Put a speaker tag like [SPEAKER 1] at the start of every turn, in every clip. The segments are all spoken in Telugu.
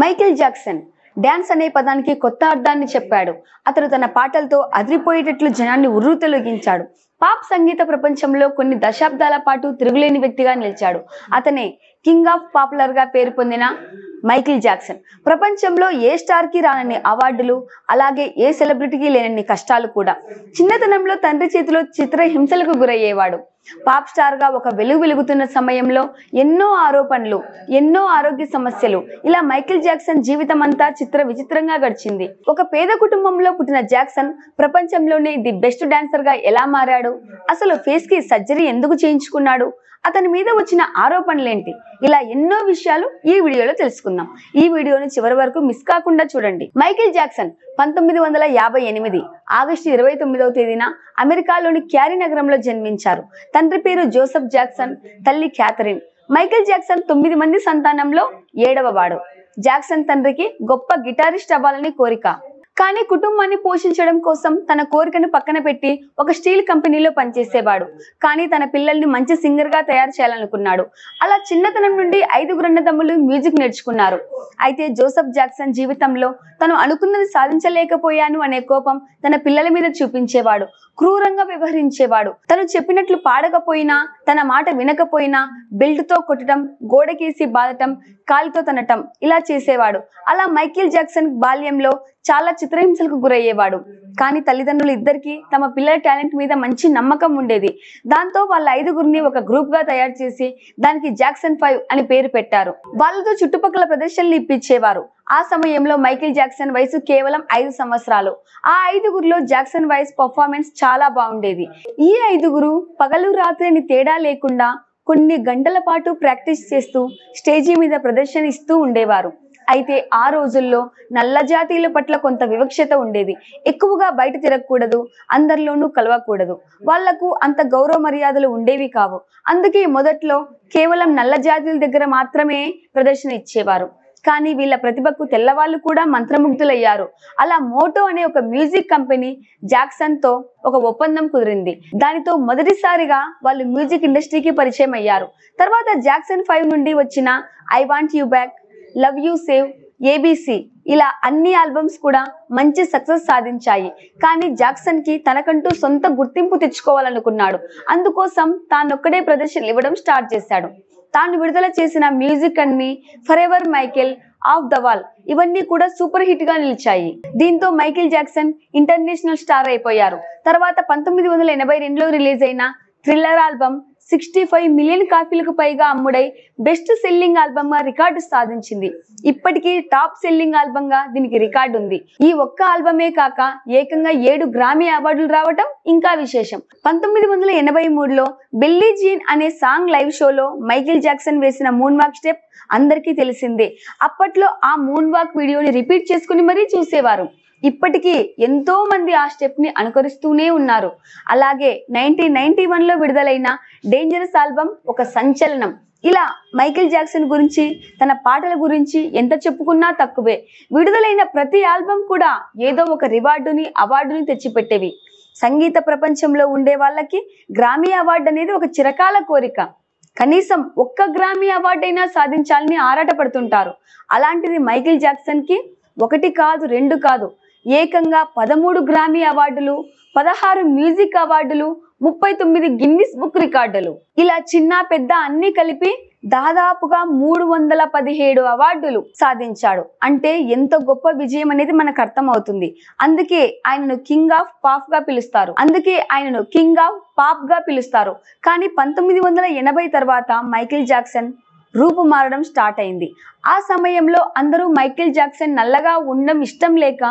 [SPEAKER 1] మైకేల్ జాక్సన్ డాన్స్ అనే పదానికి కొత్త అర్థాన్ని చెప్పాడు. అతడు తన పాటలతో అదిరిపోయేటట్లు జనాన్ని ఉర్రూతలొగించాడు. పాప్ సంగీత ప్రపంచంలో కొన్ని దశాబ్దాల పాటు తిరుగులేని వ్యక్తిగా నిలిచాడు. అతనే కింగ్ ఆఫ్ పాపులర్ గా పేరు పొందిన మైకేల్ జాక్సన్. ప్రపంచంలో ఏ స్టార్ కి రానన్ని అవార్డులు, అలాగే ఏ సెలబ్రిటీకి లేనన్ని కష్టాలు కూడా. చిన్నతనంలో తండ్రి చేతిలో చిత్రహింసలకు గురయ్యేవాడు. పాప్ స్టార్ గా ఒక వెలుగుతున్న సమయంలో ఎన్నో ఆరోపణలు, ఎన్నో ఆరోగ్య సమస్యలు, ఇలా మైకేల్ జాక్సన్ జీవితం అంతా విచిత్రంగా గడిచింది. ఒక పేద కుటుంబంలో పుట్టిన జాక్సన్ ప్రపంచంలోనే ది బెస్ట్ డాన్సర్ గా ఎలా మారాడు? అసలు ఫేస్ కి సర్జరీ ఎందుకు చేయించుకున్నాడు? అతని మీద వచ్చిన ఆరోపణలేంటి? ఇలా ఎన్నో విషయాలు ఈ వీడియోలో తెలుసుకుందాం. ఈ వీడియోని చివరి వరకు మిస్ కాకుండా చూడండి. మైకేల్ జాక్సన్ 1958 ఆగస్టు 29వ తేదీన అమెరికాలోని క్యారీ నగరంలో జన్మించారు. తండ్రి పేరు జోసెఫ్ జాక్సన్, తల్లి క్యాథరిన్. మైకేల్ జాక్సన్ 9 మంది సంతానంలో 7వ వాడు. జాక్సన్ తండ్రికి గొప్ప గిటారిస్ట్ అవ్వాలని కోరిక. కానీ కుటుంబాన్ని పోషించడం కోసం తన కోరికను పక్కన పెట్టి ఒక స్టీల్ కంపెనీలో పనిచేసేవాడు. కానీ తన పిల్లల్ని మంచి సింగర్ గా తయారు చేయాలనుకున్నాడు. అలా చిన్నతనం నుండి 5 అన్నదమ్ములు మ్యూజిక్ నేర్చుకున్నారు. అయితే జోసెఫ్ జాక్సన్ జీవితంలో తను అనుకున్నది సాధించలేకపోయాను అనే కోపం తన పిల్లల మీద చూపించేవాడు. క్రూరంగా వ్యవహరించేవాడు. తను చెప్పినట్లు పాడకపోయినా, తన మాట వినకపోయినా బెల్ట్ తో కొట్టడం, గోడకేసి బాదటం, కాలితో తనటం, ఇలా చేసేవాడు. అలా మైకేల్ జాక్సన్ బాల్యంలో చాలా చిత్రహింసలకు గురయ్యేవాడు. కానీ తల్లిదండ్రులు ఇద్దరికి తమ పిల్లల టాలెంట్ మీద మంచి నమ్మకం ఉండేది. దాంతో వాళ్ళ 5గురిని ఒక గ్రూప్ గా తయారు చేసి దానికి జాక్సన్ 5 అని పేరు పెట్టారు. వాళ్ళతో చుట్టుపక్కల ప్రదర్శనలు ఇప్పించేవారు. ఆ సమయంలో మైకేల్ జాక్సన్ వయసు కేవలం 5 సంవత్సరాలు. ఆ 5గురిలో జాక్సన్ వాయిస్ పర్ఫార్మెన్స్ చాలా బాగుండేది. ఈ 5గురు పగలు రాత్రి అని తేడా లేకుండా కొన్ని గంటల పాటు ప్రాక్టీస్ చేస్తూ స్టేజీ మీద ప్రదర్శన ఇస్తూ ఉండేవారు. అయితే ఆ రోజుల్లో నల్ల జాతీయుల పట్ల కొంత వివక్షత ఉండేది. ఎక్కువగా బయట తిరగకూడదు, అందరిలోనూ కలవకూడదు. వాళ్లకు అంత గౌరవ మర్యాదలు ఉండేవి కావు. అందుకే మొదట్లో కేవలం నల్ల జాతీయుల దగ్గర మాత్రమే ప్రదర్శన ఇచ్చేవారు. కానీ వీళ్ళ ప్రతిభకు తెల్లవాళ్ళు కూడా మంత్రముగ్ధులయ్యారు. అలా మోటో అనే ఒక మ్యూజిక్ కంపెనీ జాక్సన్ తో ఒక ఒప్పందం కుదిరింది. దానితో మొదటిసారిగా వాళ్ళు మ్యూజిక్ ఇండస్ట్రీకి పరిచయం అయ్యారు. తర్వాత జాక్సన్ 5 నుండి వచ్చిన I want you back, love you save, ABC, ఇలా అన్ని ఆల్బమ్స్ కూడా మంచి సక్సెస్ సాధించాయి. కానీ జాక్సన్ కి తనకంటూ సొంత గుర్తింపు తెచ్చుకోవాలనుకున్నాడు. అందుకోసం తానొక్కడే ప్రదర్శనలు ఇవ్వడం స్టార్ట్ చేశాడు. తాను విడుదల చేసిన మ్యూజిక్ అన్ని for ever Michael, of the wall, ఇవన్నీ కూడా సూపర్ హిట్ గా నిలిచాయి. దీంతో మైకేల్ జాక్సన్ ఇంటర్నేషనల్ స్టార్ అయిపోయారు. తర్వాత 1982లో రిలీజ్ అయిన థ్రిల్లర్ ఆల్బమ్ 65 మిలియన్ కాపీలకు పైగా అమ్ముడై బెస్ట్ సెల్లింగ్ ఆల్బమ్ గా రికార్డు సాధించింది. ఇప్పటికీ టాప్ సెల్లింగ్ ఆల్బమ్ గా దీనికి రికార్డు ఉంది. ఈ ఒక్క ఆల్బమే కాక ఏకంగా 7 గ్రామీ అవార్డులు రావటం ఇంకా విశేషం. 1983లో బిల్లీ జీన్ అనే సాంగ్ లైవ్ షోలో మైకేల్ జాక్సన్ వేసిన మూన్ వాక్ స్టెప్ అందరికీ తెలిసిందే. అప్పట్లో ఆ మూన్ వాక్ వీడియోని రిపీట్ చేసుకుని మరీ చూసేవారు. ఇప్పటికీ ఎంతో మంది ఆ స్టెప్ ని అనుకరిస్తూనే ఉన్నారు. అలాగే 1991లో విడుదలైన డేంజరస్ ఆల్బమ్ ఒక సంచలనం. ఇలా మైకేల్ జాక్సన్ గురించి, తన పాటల గురించి ఎంత చెప్పుకున్నా తక్కువే. విడుదలైన ప్రతి ఆల్బమ్ కూడా ఏదో ఒక అవార్డుని తెచ్చిపెట్టేవి. సంగీత ప్రపంచంలో ఉండే వాళ్ళకి గ్రామీ అవార్డు అనేది ఒక చిరకాల కోరిక. కనీసం ఒక్క గ్రామీ అవార్డు అయినా సాధించాలని ఆరాటపడుతుంటారు. అలాంటిది మైకేల్ జాక్సన్ కి 1 కాదు 2 కాదు, ఏకంగా 13 గ్రామీ అవార్డులు, 16 మ్యూజిక్ అవార్డులు, 39 గిన్నిస్ బుక్ రికార్డులు, ఇలా చిన్న పెద్ద అన్ని కలిపి దాదాపుగా 317 అవార్డులు సాధించాడు. అంటే ఎంత గొప్ప విజయం అనేది మనకు అర్థమవుతుంది. అందుకే ఆయనను కింగ్ ఆఫ్ పాప్ గా పిలుస్తారు. కానీ 1980 తర్వాత మైకేల్ జాక్సన్ రూపు మారడం స్టార్ట్ అయింది. ఆ సమయంలో అందరూ మైకేల్ జాక్సన్ నల్లగా ఉండడం ఇష్టం లేక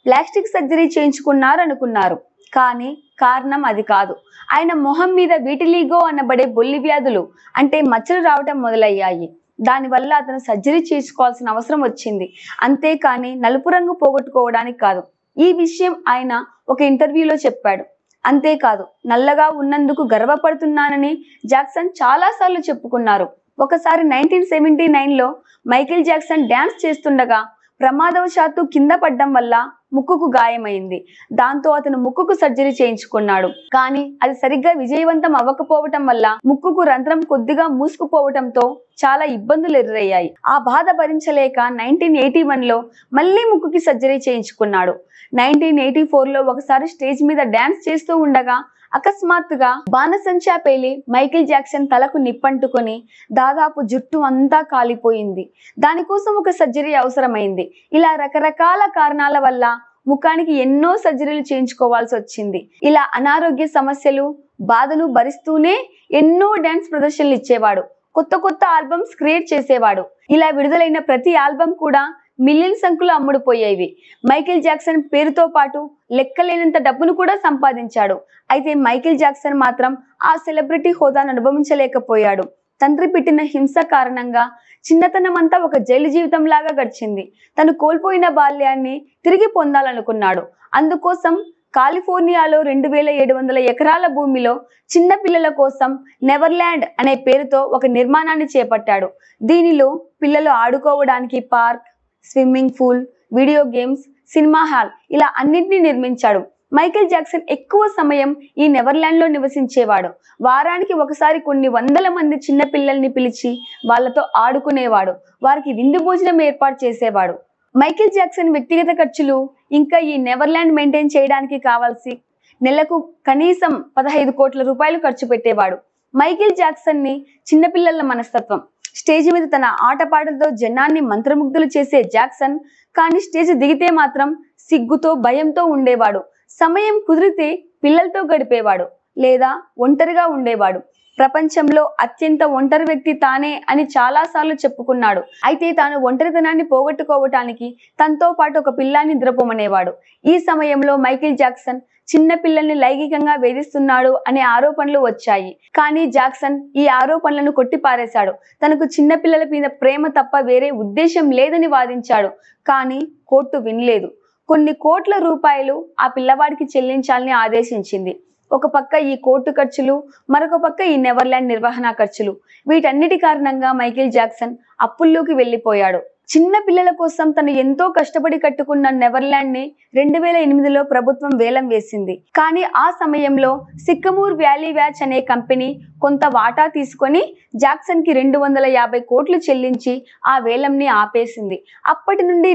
[SPEAKER 1] ప్లాస్టిక్ సర్జరీ చేయించుకున్నారు అనుకున్నారు. కానీ కారణం అది కాదు. ఆయన మొహం మీద వీటిలిగో అనబడే బొల్లి వ్యాధులు, అంటే మచ్చలు రావటం మొదలయ్యాయి. దానివల్ల అతను సర్జరీ చేసుకోవాల్సిన అవసరం వచ్చింది. అంతేకాని నలుపు రంగు పోగొట్టుకోవడానికి కాదు. ఈ విషయం ఆయన ఒక ఇంటర్వ్యూలో చెప్పాడు. అంతేకాదు, నల్లగా ఉన్నందుకు గర్వపడుతున్నానని జాక్సన్ చాలాసార్లు చెప్పుకున్నారు. ఒకసారి 1979లో మైకేల్ జాక్సన్ డాన్స్ చేస్తుండగా ప్రమాదవశాత్తు కింద పడ్డం వల్ల ముక్కుకు గాయమైంది. దాంతో అతను ముక్కుకు సర్జరీ చేయించుకున్నాడు. కానీ అది సరిగ్గా విజయవంతం అవ్వకపోవటం వల్ల ముక్కుకు రంధ్రం కొద్దిగా మూసుకుపోవటంతో చాలా ఇబ్బందులు ఎదురయ్యాయి. ఆ బాధ భరించలేక 1981లో మళ్ళీ ముక్కుకి సర్జరీ చేయించుకున్నాడు. 1984లో ఒకసారి స్టేజ్ మీద డాన్స్ చేస్తూ ఉండగా అకస్మాత్తుగా బాణసంచా పేలి మైకేల్ జాక్సన్ తలకు నిప్పంటుకొని దాదాపు జుట్టు అంతా కాలిపోయింది. దానికోసం ఒక సర్జరీ అవసరమైంది. ఇలా రకరకాల కారణాల వల్ల ముఖానికి ఎన్నో సర్జరీలు చేయించుకోవాల్సి వచ్చింది. ఇలా అనారోగ్య సమస్యలు, బాధలు భరిస్తూనే ఎన్నో డాన్స్ ప్రదర్శనలు ఇచ్చేవాడు. కొత్త కొత్త ఆల్బమ్స్ క్రియేట్ చేసేవాడు. ఇలా విడుదలైన ప్రతి ఆల్బమ్ కూడా మిలియన్ సంఖ్యలో అమ్ముడుపోయేవి. మైకేల్ జాక్సన్ పేరుతో పాటు లెక్కలేనంత డబ్బును కూడా సంపాదించాడు. అయితే మైకేల్ జాక్సన్ మాత్రం ఆ సెలబ్రిటీ హోదాను అనుభవించలేకపోయాడు. తండ్రి పెట్టిన హింస కారణంగా చిన్నతనం అంతా ఒక జైలు జీవితం లాగా గడిచింది. తను కోల్పోయిన బాల్యాన్ని తిరిగి పొందాలనుకున్నాడు. అందుకోసం కాలిఫోర్నియాలో 2700 ఎకరాల భూమిలో చిన్న పిల్లల కోసం నెవర్లాండ్ అనే పేరుతో ఒక నిర్మాణాన్ని చేపట్టాడు. దీనిలో పిల్లలు ఆడుకోవడానికి park, swimming pool, video games, cinema hall ఇలా అన్నింటినీ నిర్మించాడు. మైకేల్ జాక్సన్ ఎక్కువ సమయం ఈ నెవర్లాండ్ లో నివసించేవాడు. వారానికి ఒకసారి కొన్ని వందల మంది చిన్న పిల్లల్ని పిలిచి వాళ్ళతో ఆడుకునేవాడు. వారికి విందు భోజనం ఏర్పాటు చేసేవాడు. మైకేల్ జాక్సన్ వ్యక్తిగత ఖర్చులు ఇంకా ఈ నెవర్లాండ్ మెయింటైన్ చేయడానికి కావాల్సి నెలకు కనీసం 15 కోట్ల రూపాయలు ఖర్చు పెట్టేవాడు. మైకేల్ జాక్సన్ ని చిన్నపిల్లల మనస్తత్వం. స్టేజ్ మీద తన ఆటపాటలతో జనాన్ని మంత్రముగ్ధులు చేసే జాక్సన్ కానీ స్టేజ్ దిగితే మాత్రం సిగ్గుతో భయంతో ఉండేవాడు. సమయం కుదిరితే పిల్లలతో గడిపేవాడు లేదా ఒంటరిగా ఉండేవాడు. ప్రపంచంలో అత్యంత ఒంటరి వ్యక్తి తానే అని చాలాసార్లు చెప్పుకున్నాడు. అయితే తాను ఒంటరితనాన్ని పోగొట్టుకోవటానికి తనతో పాటు ఒక పిల్లాన్ని నిద్రపోమనేవాడు. ఈ సమయంలో మైకేల్ జాక్సన్ చిన్న పిల్లల్ని లైంగికంగా వేధిస్తున్నాడు అనే ఆరోపణలు వచ్చాయి. కానీ జాక్సన్ ఈ ఆరోపణలను కొట్టిపారేశాడు. తనకు చిన్న పిల్లల మీద ప్రేమ తప్ప వేరే ఉద్దేశం లేదని వాదించాడు. కానీ కోర్టు వినలేదు. కొన్ని కోట్ల రూపాయలు ఆ పిల్లవాడికి చెల్లించాలని ఆదేశించింది. ఒక పక్క ఈ కోర్టు ఖర్చులు, మరొక పక్క ఈ నెవర్లాండ్ నిర్వహణ ఖర్చులు. వీటన్నిటి కారణంగా మైకేల్ జాక్సన్ అప్పుల్లోకి వెళ్ళిపోయాడు. చిన్న పిల్లల కోసం తను ఎంతో కష్టపడి కట్టుకున్న నెవర్లాండ్ ని 2008లో ప్రభుత్వం వేలం వేసింది. కానీ ఆ సమయంలో సిక్కమూర్ వ్యాలీ వ్యాచ్ అనే కంపెనీ కొంత వాటా తీసుకొని జాక్సన్ కి 250 కోట్లు చెల్లించి ఆ వేలంని ఆపేసింది. అప్పటి నుండి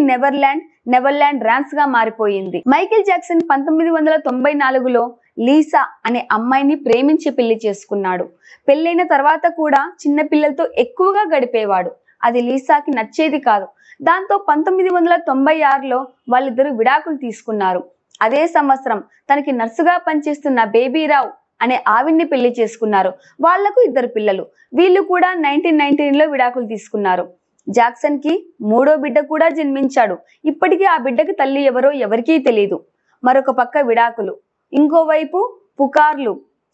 [SPEAKER 1] నెవర్లాండ్ ర్యాన్స్ గా మారిపోయింది. మైకేల్ జాక్సన్ 1994లో లీసా అనే అమ్మాయిని ప్రేమించి పెళ్లి చేసుకున్నాడు. పెళ్ళైన తర్వాత కూడా చిన్న పిల్లలతో ఎక్కువగా గడిపేవాడు. అది లీసాకి నచ్చేది కాదు. దాంతో 1996లో వాళ్ళిద్దరూ విడాకులు తీసుకున్నారు. అదే సంవత్సరం తనకి నర్సుగా పనిచేస్తున్న బేబీరావు అనే ఆవిడ్ని పెళ్లి చేసుకున్నారు. వాళ్లకు 2 పిల్లలు. వీళ్ళు కూడా 1999లో విడాకులు తీసుకున్నారు. జాక్సన్ కి 3వ బిడ్డ కూడా జన్మించాడు. ఇప్పటికీ ఆ బిడ్డకి తల్లి ఎవరో ఎవరికీ తెలియదు. మరొక పక్క విడాకులు, ఇంకోవైపు పుకార్లు,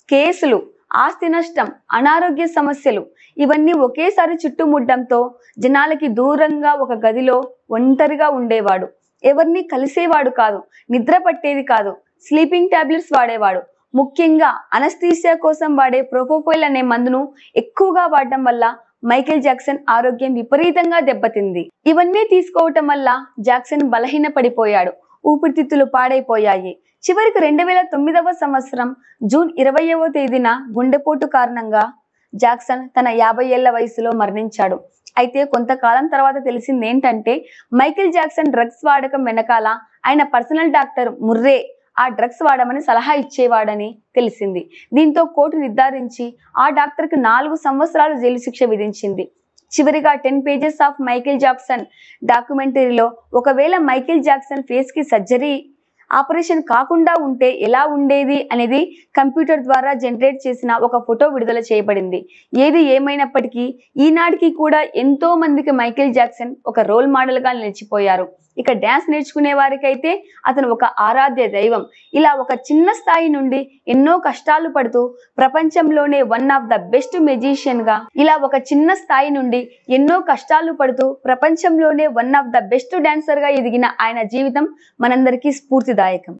[SPEAKER 1] కేసులు, ఆస్తి నష్టం, అనారోగ్య సమస్యలు ఇవన్నీ ఒకేసారి చుట్టుముట్టడంతో జనాలకి దూరంగా ఒక గదిలో ఒంటరిగా ఉండేవాడు. ఎవరిని కలిసేవాడు కాదు, నిద్ర పట్టేది కాదు, స్లీపింగ్ టాబ్లెట్స్ వాడేవాడు. ముఖ్యంగా అనస్థీసియా కోసం వాడే ప్రొపోఫైల్ అనే మందును ఎక్కువగా వాడటం వల్ల మైకేల్ జాక్సన్ ఆరోగ్యం విపరీతంగా దెబ్బతింది. ఇవన్నీ తీసుకోవటం వల్ల జాక్సన్ బలహీన పడిపోయాడు. ఊపిరితిత్తులు పాడైపోయాయి. చివరికి 2009వ సంవత్సరం జూన్ 20వ తేదీన గుండెపోటు కారణంగా జాక్సన్ తన 50 ఏళ్ల వయసులో మరణించాడు. అయితే కొంతకాలం తర్వాత తెలిసింది ఏంటంటే మైకేల్ జాక్సన్ డ్రగ్స్ వాడకం వెనకాల ఆయన పర్సనల్ డాక్టర్ ముర్రే ఆ డ్రగ్స్ వాడమని సలహా ఇచ్చేవాడని తెలిసింది. దీంతో కోర్టు నిర్ధారించి ఆ డాక్టర్కి 4 సంవత్సరాలు జైలు శిక్ష విధించింది. చివరిగా 10 పేజెస్ ఆఫ్ మైకేల్ జాక్సన్ డాక్యుమెంటరీలో ఒకవేళ మైకేల్ జాక్సన్ ఫేస్ కి సర్జరీ ఆపరేషన్ కాకుండా ఉంటే ఎలా ఉండేది అనేది కంప్యూటర్ ద్వారా జనరేట్ చేసిన ఒక ఫోటో విడుదల చేయబడింది. ఏది ఏమైనప్పటికీ ఈనాటికి కూడా ఎంతో మందికి మైకేల్ జాక్సన్ ఒక రోల్ మోడల్ గా నిలిచిపోయారు. ఇక డ్యాన్స్ నేర్చుకునే వారికైతే అతను ఒక ఆరాధ్య దైవం. ఇలా ఒక చిన్న స్థాయి నుండి ఎన్నో కష్టాలు పడుతూ ప్రపంచంలోనే one of the best magician గా ఎదిగిన ఆయన జీవితం మనందరికీ స్ఫూర్తిదాయకం.